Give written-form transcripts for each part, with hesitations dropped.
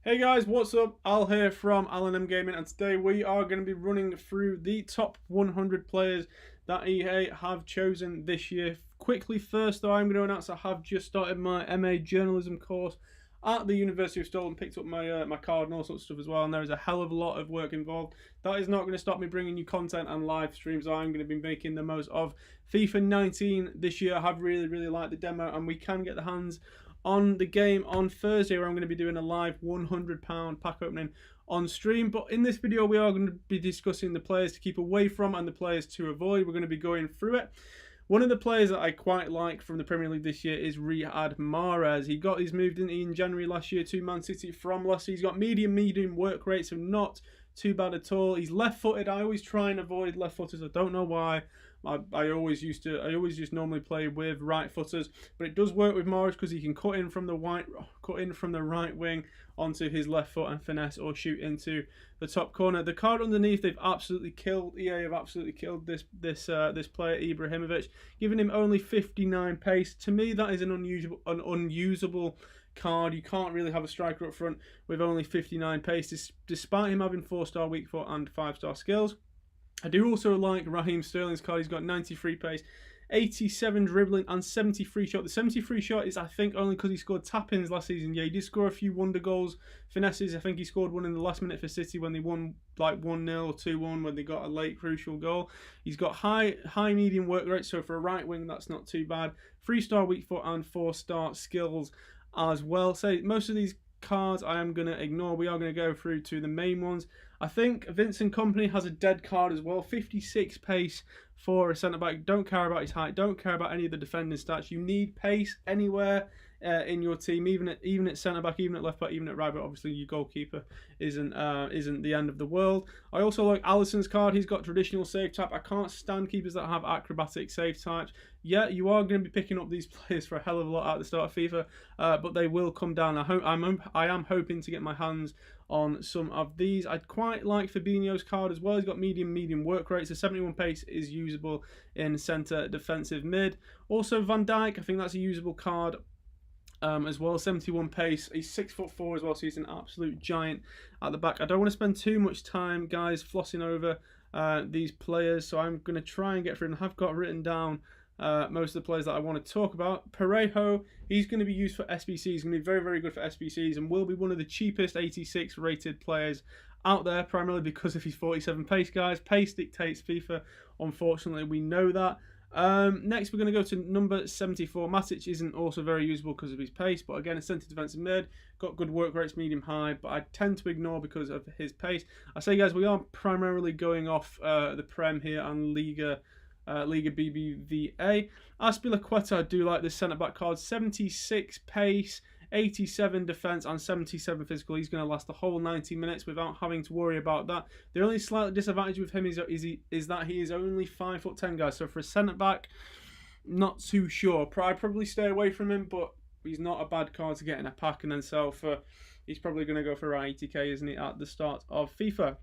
Hey guys, what's up? Al here from AL&EM Gaming, and today we are going to be running through the top 100 players that EA have chosen this year. Quickly first though, I'm going to announce I have just started my MA journalism course at the University of Stoke and picked up my card and all sorts of stuff as well, and there is a hell of a lot of work involved. That is not going to stop me bringing you content and live streams. I'm going to be making the most of FIFA 19 this year. I have really liked the demo, and we can get the hands on the game on Thursday, where I'm going to be doing a live £100 pack opening on stream. But in this video we are going to be discussing the players to keep away from and the players to avoid. We're going to be going through it. One of the players that I quite like from the Premier League this year is Riyad Mahrez. He's moved in January last year to Man City from Leicester. He's got medium work rate, so not too bad at all. He's left-footed. I always try and avoid left-footers. I don't know why. I always just normally play with right footers, but it does work with Mahrez because he can cut in from the right wing onto his left foot and finesse or shoot into the top corner. The card underneath, they've absolutely killed. EA have absolutely killed this player Ibrahimovic, giving him only 59 pace. To me, that is an unusable card. You can't really have a striker up front with only 59 pace, despite him having 4-star weak foot and 5-star skills. I do also like Raheem Sterling's card. He's got 93 pace, 87 dribbling and 73 shot. The 73 shot is, I think, only because he scored tap-ins last season. Yeah, he did score a few wonder goals, finesses. I think he scored one in the last minute for City when they won like 1-0 or 2-1 when they got a late crucial goal. He's got high medium work rate, so for a right wing that's not too bad. 3-star weak foot and 4-star skills as well. So most of these cards I am going to ignore. We are going to go through to the main ones. I think Vincent Kompany has a dead card as well. 56 pace for a centre-back. Don't care about his height. Don't care about any of the defending stats. You need pace anywhere in your team, even at centre-back, even at left-back, even at right-back. Obviously, your goalkeeper isn't the end of the world. I also like Alisson's card. He's got traditional save type. I can't stand keepers that have acrobatic save types. Yeah, you are going to be picking up these players for a hell of a lot at the start of FIFA, but they will come down. I am hoping to get my hands on some of these. I'd quite like Fabinho's card as well. He's got medium work rate, so 71 pace is usable in centre defensive mid. Also Van Dijk, I think that's a usable card as well. 71 pace. He's 6'4" as well, so he's an absolute giant at the back. I don't want to spend too much time, guys, flossing over these players, so I'm going to try and get through them. I have got written down most of the players that I want to talk about. Parejo, he's going to be used for SBCs. He's going to be very good for SBCs and will be one of the cheapest 86 rated players out there, primarily because of his 47 pace, guys. Pace dictates FIFA. Unfortunately, we know that. Next, we're going to go to number 74. Matic isn't also very usable because of his pace, but again, a centre defensive mid. Got good work rates, medium high, but I tend to ignore because of his pace. I say, guys, we are primarily going off the Prem here and Liga BBVA. Azpilicueta, I do like this centre-back card. 76 pace, 87 defence and 77 physical. He's going to last the whole 90 minutes without having to worry about that. The only slight disadvantage with him is that he is only 5'10", guys. So for a centre-back, not too sure. I'd probably stay away from him, but he's not a bad card to get in a pack and then sell for. He's probably going to go for around 80k, isn't he, at the start of FIFA.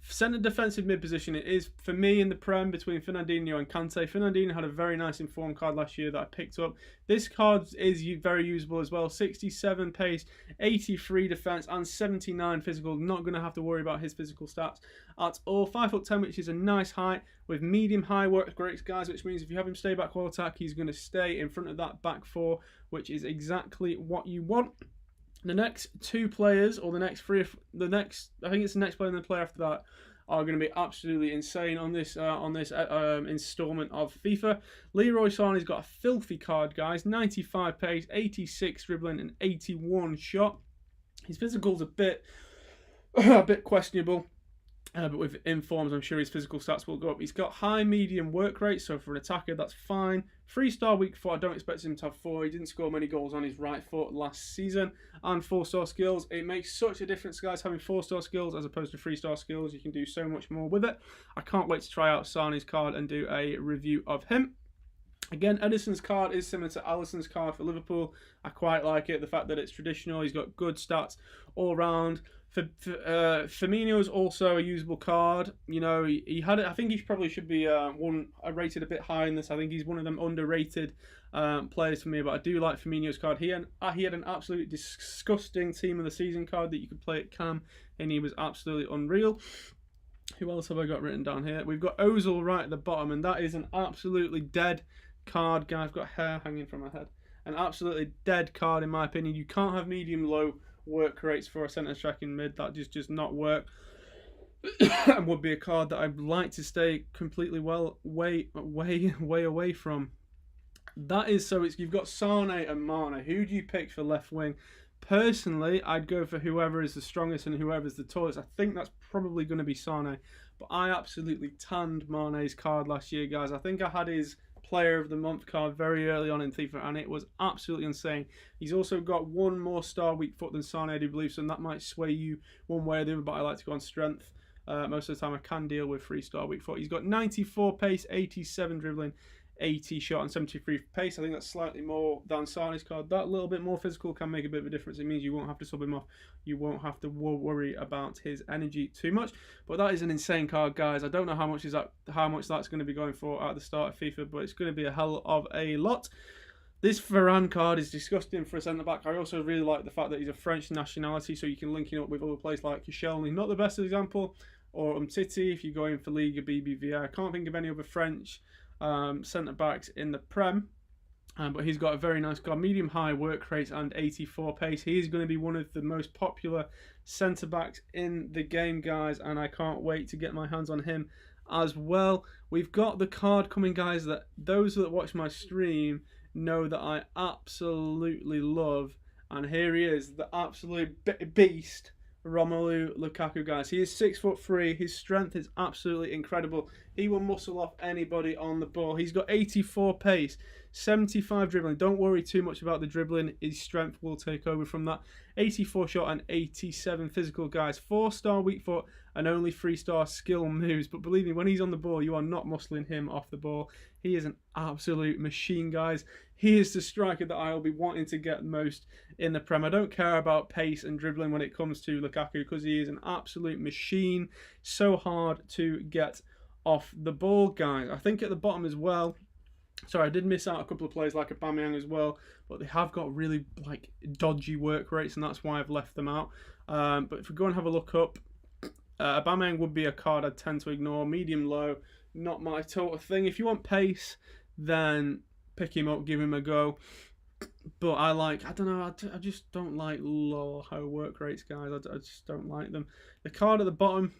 Centre defensive mid position, it is for me in the Prem between Fernandinho and Kante. Fernandinho had a very nice informed card last year that I picked up. This card is very usable as well. 67 pace, 83 defence and 79 physical. Not going to have to worry about his physical stats at all. 5'10", which is a nice height with medium high work rates, guys, which means if you have him stay back wall attack, he's going to stay in front of that back four, which is exactly what you want. The next two players, or the next three, I think it's the next player and the player after that, are going to be absolutely insane on this installment of FIFA. Leroy Sané's got a filthy card, guys. 95 pace, 86 dribbling, and 81 shot. His physical's a bit questionable. But with informs, I'm sure his physical stats will go up. He's got high medium work rate, so for an attacker, that's fine. 3-star weak foot, I don't expect him to have 4. He didn't score many goals on his right foot last season. And 4-star skills. It makes such a difference, guys, having 4-star skills as opposed to 3-star skills. You can do so much more with it. I can't wait to try out Sané's card and do a review of him. Again, Edison's card is similar to Alisson's card for Liverpool. I quite like it. The fact that it's traditional. He's got good stats all round. Firmino's also a usable card. You know, he had it. I think he probably should be rated a bit higher in this. I think he's one of them underrated players for me. But I do like Firmino's card. He had an absolutely disgusting team of the season card that you could play at Cam, and he was absolutely unreal. Who else have I got written down here? We've got Ozil right at the bottom, and that is an absolutely dead card, guys. I've got hair hanging from my head. An absolutely dead card, in my opinion. You can't have medium-low work rates for a centre striking mid. That just does not work. And would be a card that I'd like to stay completely way away from. That is so. You've got Sane and Mane. Who do you pick for left wing? Personally, I'd go for whoever is the strongest and whoever's the tallest. I think that's probably going to be Sane. But I absolutely tanned Mane's card last year, guys. I think I had his Player of the Month card very early on in FIFA, and it was absolutely insane. He's also got one more star weak foot than Sane, I do believe, so that might sway you one way or the other, but I like to go on strength. Most of the time I can deal with 3-star weak foot. He's got 94 pace, 87 dribbling, 80 shot and 73 pace. I think that's slightly more than Sane's card. That little bit more physical can make a bit of a difference. It means you won't have to sub him off. You won't have to worry about his energy too much. But that is an insane card, guys. I don't know how much that's going to be going for at the start of FIFA, but it's going to be a hell of a lot. This Varane card is disgusting for a centre-back. I also really like the fact that he's a French nationality, so you can link him up with other players like Koscielny. Not the best example. Or Umtiti if you're going for Liga BBVA. I can't think of any other French centre-backs in the Prem. But he's got a very nice card. Medium-high work rates and 84 pace. He is going to be one of the most popular centre-backs in the game, guys. And I can't wait to get my hands on him as well. We've got the card coming, guys, that those that watch my stream know that I absolutely love. And here he is, the absolute beast, Romelu Lukaku, guys. He is 6'3". His strength is absolutely incredible. He will muscle off anybody on the ball. He's got 84 pace, 75 dribbling. Don't worry too much about the dribbling. His strength will take over from that. 84 shot and 87 physical, guys. 4-star weak foot and only 3-star skill moves. But believe me, when he's on the ball, you are not muscling him off the ball. He is an absolute machine, guys. He is the striker that I'll be wanting to get most in the Prem. I don't care about pace and dribbling when it comes to Lukaku because he is an absolute machine. So hard to get off the ball, guys. I think at the bottom as well, sorry, I did miss out a couple of players like Aubameyang as well, but they have got really dodgy work rates, and that's why I've left them out. But if we go and have a look up, Aubameyang would be a card I'd tend to ignore. Medium low, not my total thing. If you want pace, then pick him up, give him a go. But I don't know, I just don't like low work rates, guys. I just don't like them. The card at the bottom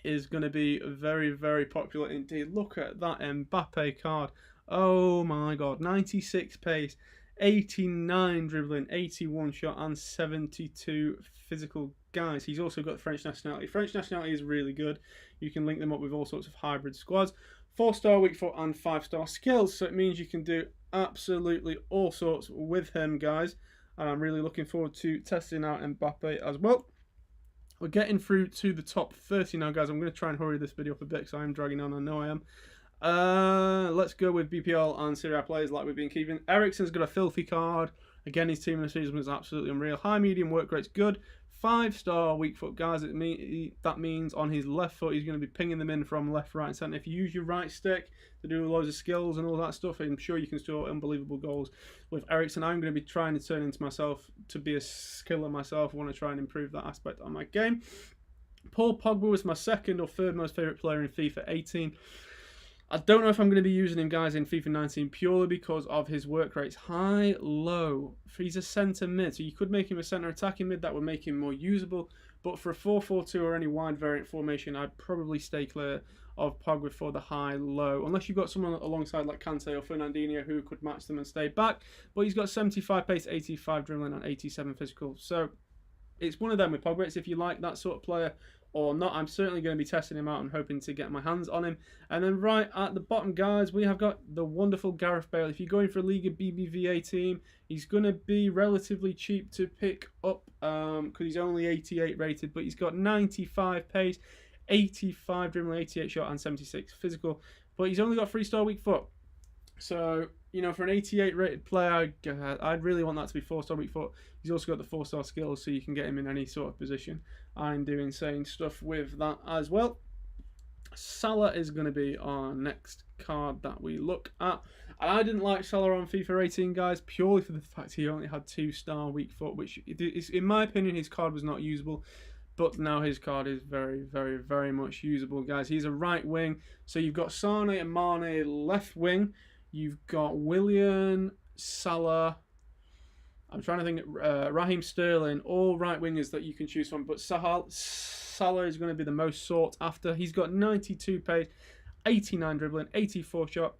is going to be very, very popular indeed. Look at that Mbappe card. Oh my god, 96 pace, 89 dribbling, 81 shot and 72 physical, guys. He's also got the French nationality. French nationality is really good. You can link them up with all sorts of hybrid squads. 4-star weak foot and 5-star skills, so it means you can do absolutely all sorts with him, guys. And I'm really looking forward to testing out Mbappe as well. We're getting through to the top 30 now, guys. I'm going to try and hurry this video up a bit because I am dragging on. I know I am. Let's go with BPL and Serie A players like we've been keeping. Eriksen's got a filthy card. Again, his team in the season was absolutely unreal. High, medium work rate's good. 5-star weak foot, guys. That means on his left foot, he's going to be pinging them in from left, right, and centre. If you use your right stick to do loads of skills and all that stuff, I'm sure you can score unbelievable goals with Eriksen. I'm going to be trying to turn into myself to be a skiller myself. I want to try and improve that aspect of my game. Paul Pogba was my second or third most favourite player in FIFA 18. I don't know if I'm going to be using him, guys, in FIFA 19 purely because of his work rates. High, low. He's a centre mid, so you could make him a centre attacking mid. That would make him more usable. But for a 4-4-2 or any wide variant formation, I'd probably stay clear of Pogba for the high-low. Unless you've got someone alongside like Kante or Fernandinho who could match them and stay back. But he's got 75 pace, 85 dribbling and 87 physical. So it's one of them with Pogba. It's if you like that sort of player or not. I'm certainly going to be testing him out and hoping to get my hands on him. And then right at the bottom, guys, we have got the wonderful Gareth Bale. If you're going for a Liga BBVA team, he's going to be relatively cheap to pick up because he's only 88 rated, but he's got 95 pace, 85 dribbling, 88 shot and 76 physical. But he's only got 3-star weak foot. So you know, for an 88 rated player, I'd really want that to be 4-star weak foot. He's also got the 4-star skills, so you can get him in any sort of position and do insane stuff with that as well. Salah is going to be our next card that we look at. And I didn't like Salah on FIFA 18, guys, purely for the fact he only had 2-star weak foot, which, is, in my opinion, his card was not usable. But now his card is very, very, very much usable, guys. He's a right wing. So you've got Sane and Mane left wing. You've got Willian, Salah. I'm trying to think. Raheem Sterling, all right wingers that you can choose from. But Salah is going to be the most sought after. He's got 92 pace, 89 dribbling, 84 shot,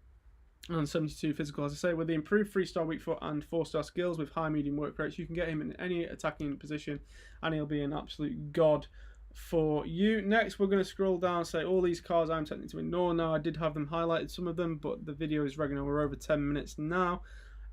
and 72 physical. As I say, with the improved 3-star weak foot and 4-star skills with high medium work rates, you can get him in any attacking position and he'll be an absolute god for you. Next, we're going to scroll down and say all these cards I'm tempted to ignore now. I did have them highlighted, some of them, but the video is regular. We're over 10 minutes now.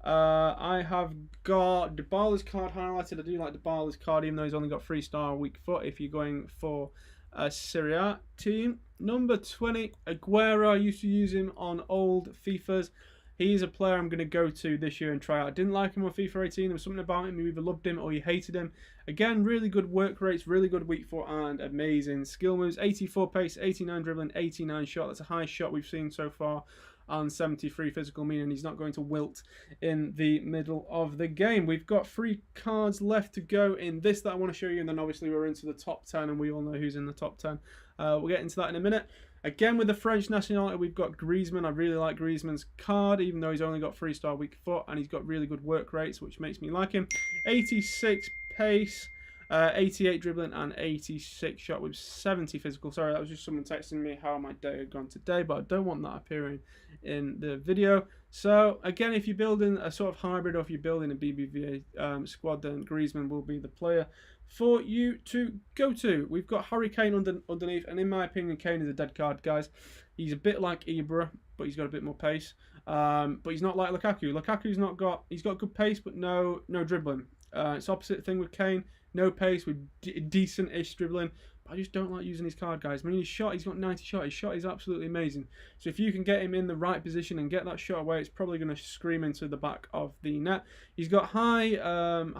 I have got Dybala's card highlighted. I do like Dybala's card, even though he's only got 3-star weak foot if you're going for a Serie A team. Number 20, Aguero. I used to use him on old FIFAs. He's a player I'm going to go to this year and try out. I didn't like him on FIFA 18. There was something about him. You either loved him or you hated him. Again, really good work rates, really good weak foot, and amazing skill moves. 84 pace, 89 dribbling, 89 shot. That's the highest shot we've seen so far. And 73 physical, meaning he's not going to wilt in the middle of the game. We've got 3 cards left to go in this that I want to show you, and then obviously we're into the top 10, and we all know who's in the top 10. We'll get into that in a minute. Again, with the French nationality, we've got Griezmann. I really like Griezmann's card, even though he's only got 3-star weak foot, and he's got really good work rates, which makes me like him. 86 pace, 88 dribbling, and 86 shot with 70 physical. Sorry, that was just someone texting me how my day had gone today, but I don't want that appearing in the video. So again, if you're building a sort of hybrid, or if you're building a BBVA squad, then Griezmann will be the player for you to go to. We've got Harry Kane underneath, and in my opinion, Kane is a dead card, guys. He's a bit like Ibra, but he's got a bit more pace. But he's not like Lukaku. He's got good pace, but no dribbling. It's opposite thing with Kane. No pace with decent-ish dribbling. But I just don't like using his card, guys. I mean, he's got 90 shot. His shot is absolutely amazing. So if you can get him in the right position and get that shot away, it's probably going to scream into the back of the net. He's got high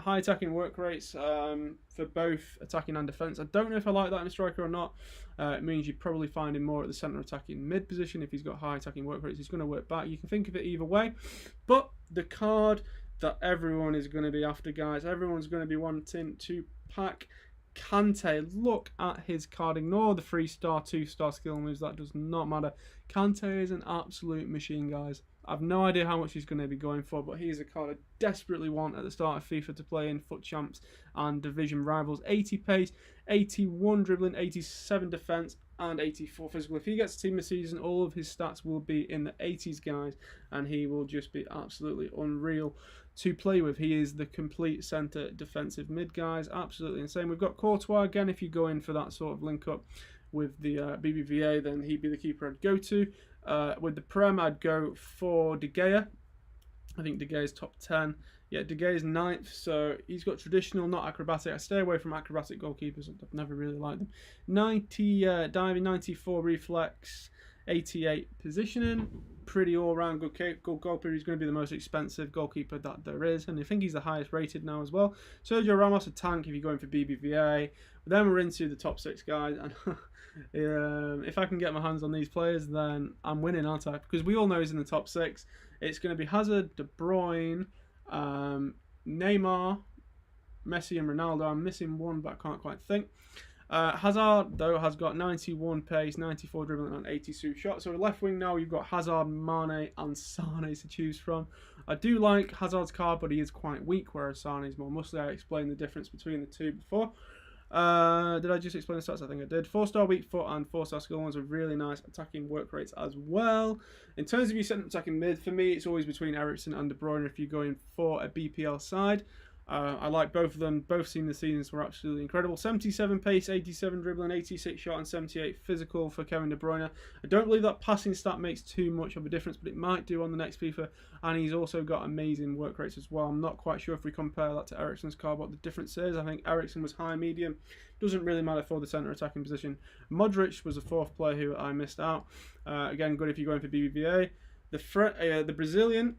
attacking work rates for both attacking and defence. I don't know if I like that in a striker or not. It means you probably find him more at the centre attacking mid position. If he's got high attacking work rates, he's going to work back. You can think of it either way. But the card that everyone is going to be after, guys, everyone's going to be wanting to pack Kante. Look at his card. Ignore the 3-star, 2-star skill moves. That does not matter. Kante is an absolute machine, guys. I've no idea how much he's going to be going for, but he is a card I desperately want at the start of FIFA to play in FUT Champs and Division Rivals. 80 pace, 81 dribbling, 87 defence, and 84 physical. If he gets Team of the Season, all of his stats will be in the 80s, guys, and he will just be absolutely unreal to play with. He is the complete centre defensive mid, guys. Absolutely insane. We've got Courtois again. If you go in for that sort of link up with the BBVA, then he'd be the keeper I'd go to. With the Prem, I'd go for De Gea. I think De Gea is top 10. Yeah, De Gea is 9th, so he's got traditional, not acrobatic. I stay away from acrobatic goalkeepers. I've never really liked them. 90 diving, 94 reflex, 88 positioning. Pretty all-round good goalkeeper. He's going to be the most expensive goalkeeper that there is, and I think he's the highest rated now as well. Sergio Ramos, a tank if you're going for BBVA. But then we're into the top 6, guys, and if I can get my hands on these players, then I'm winning, aren't I? Because we all know he's in the top 6. It's going to be Hazard, De Bruyne, Neymar, Messi, and Ronaldo. I'm missing one, but I can't quite think. Hazard, though, has got 91 pace, 94 dribbling, and 82 shots. So left wing now, you've got Hazard, Mane, and Sane to choose from. I do like Hazard's card, but he is quite weak, whereas Sane is more muscly. I explained the difference between the two before. Did I just explain the stats? I think I did. 4-star weak foot and 4-star skill ones with really nice attacking work rates as well. In terms of your centre attacking mid, for me, it's always between Eriksen and De Bruyne if you're going for a BPL side. I like both of them. Both seen the seasons were absolutely incredible. 77 pace, 87 dribbling, 86 shot, and 78 physical for Kevin De Bruyne. I don't believe that passing stat makes too much of a difference, but it might do on the next FIFA. And he's also got amazing work rates as well. I'm not quite sure if we compare that to Eriksen's card, what the difference is. I think Eriksen was high medium. Doesn't really matter for the centre attacking position. Modric was a 4th player who I missed out. Again, good if you're going for BBVA. The Brazilian,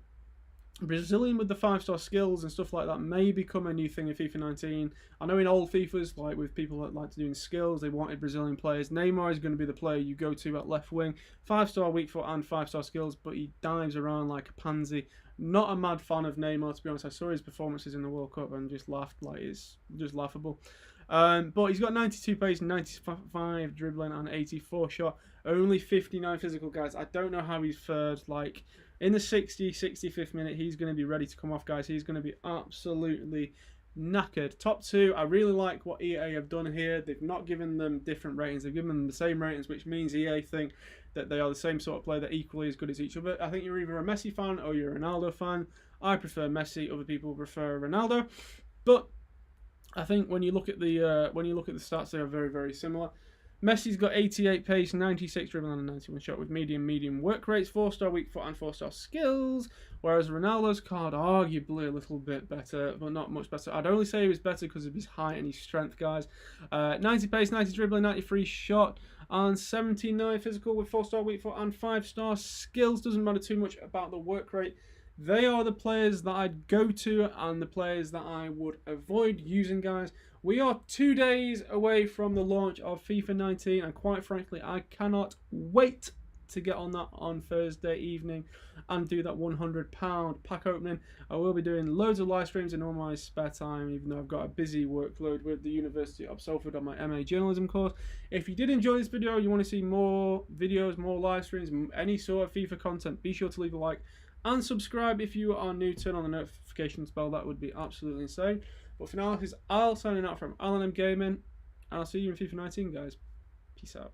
Brazilian with the 5-star skills and stuff like that may become a new thing in FIFA 19. I know in old FIFAs, like with people that like to do skills, they wanted Brazilian players. Neymar is going to be the player you go to at left wing. 5-star weak foot and 5-star skills, but he dives around like a pansy. Not a mad fan of Neymar, to be honest. I saw his performances in the World Cup and just laughed, like it's just laughable. But he's got 92 pace, 95 dribbling and 84 shot. Only 59 physical, guys. I don't know how he's third. Like, in the 65th minute, he's going to be ready to come off, guys. He's going to be absolutely knackered. Top 2, I really like what EA have done here. They've not given them different ratings. They've given them the same ratings, which means EA think that they are the same sort of player, that equally as good as each other. I think you're either a Messi fan or you're a Ronaldo fan. I prefer Messi. Other people prefer Ronaldo. But I think when you look at the stats, they are very, very similar. Messi's got 88 pace, 96 dribbling and 91 shot with medium work rates, 4-star weak foot and 4-star skills, whereas Ronaldo's card arguably a little bit better, but not much better. I'd only say he was better because of his height and his strength, guys. 90 pace, 90 dribbling, 93 shot, and 79 physical with 4-star weak foot and 5-star skills. Doesn't matter too much about the work rate. They are the players that I'd go to and the players that I would avoid using, guys. We are 2 days away from the launch of FIFA 19, and quite frankly, I cannot wait to get on that on Thursday evening and do that £100 pack opening. I will be doing loads of live streams in all my spare time, even though I've got a busy workload with the University of Salford on my MA journalism course. If you did enjoy this video, you want to see more videos, more live streams, any sort of FIFA content, be sure to leave a like and subscribe if you are new. Turn on the notifications bell, that would be absolutely insane. But for now, this is Al signing out from AL&EM Gaming, and I'll see you in FIFA 19, guys. Peace out.